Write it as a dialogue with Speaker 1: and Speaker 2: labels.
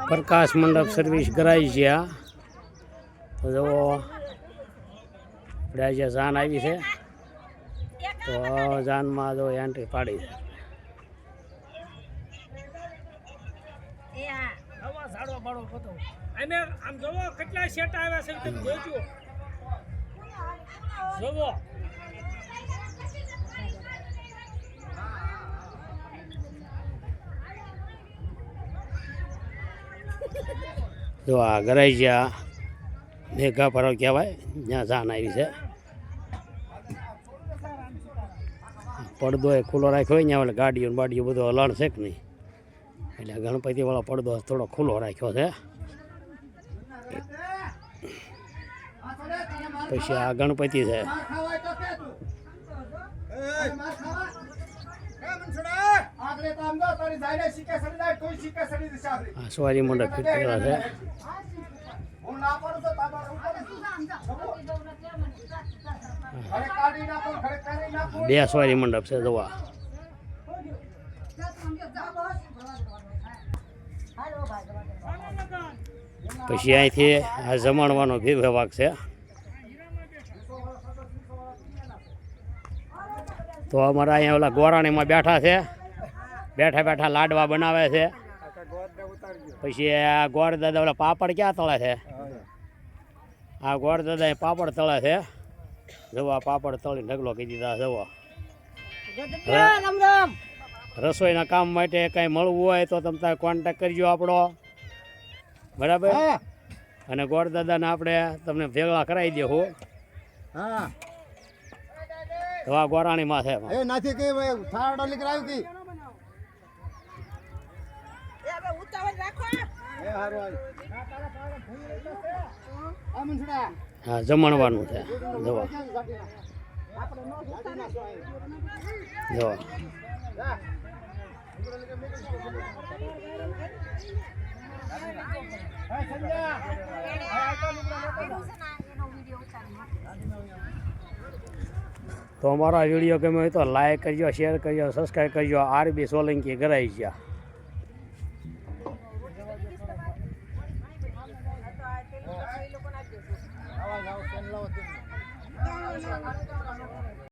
Speaker 1: પ્રકાશ મંડપ સર્વિસ કરાવી છે આ તો જુઓ આપણે આજે જાન આવી છે તો જાનમાં જો એન્ટ્રી પાડી
Speaker 2: આમ જોવો કેટલા સેટ આવ્યા છે તમે જોજો જોવો
Speaker 1: જો આ ગરાઈજા મેઘા પર્વ કહેવાય જ્યાં જાન આવી છે પડદો એ ખુલ્લો રાખ્યો હોય ત્યાં એટલે ગાડીઓ બાડીઓ બધું હલણ છે કે નહીં એટલે ગણપતિ વાળો પડદો થોડો ખુલ્લો રાખ્યો છે પછી આ ગણપતિ છે આ સવારી મંડપ ફિટ કરેલા છે બે સવારી મંડપ છે જોવા પછી અહીંથી આ જમાડવાનો વિભાગ છે તો અમારા અહીંયા ઓલા ગોરાણીમાં બેઠા છે બેઠા બેઠા લાડવા બનાવે છે પછી આ ગોર દાદા ઓલા પાપડ ક્યાં તળે છે આ ગોર દાદા પાપડ તળે છે જવા પાપડ તળી ઢગલો કહી દીધા જવા રસોઈના કામ માટે કંઈ મળવું હોય તો તમે તારે કોન્ટેક્ટ કરજો આપણો બરાબર અને ગોર દાદાને આપણે તમને ભેગા કરાવી દેવું
Speaker 3: હા
Speaker 1: તો આ ગોરાણીમાં છે
Speaker 3: એ નાથી કે થાળો લીકરાવ કી
Speaker 4: એ હવે ઉતાવળ રાખો
Speaker 3: એ હારો આ મનસડા
Speaker 1: હા જમણવાનું છે જવા જો તો અમારા વિડીયો ગમે હોય તો લાઈક કરજો શેર કરજો સબસ્ક્રાઈબ કરજો RB સોલંકી ગરાઈ ગયા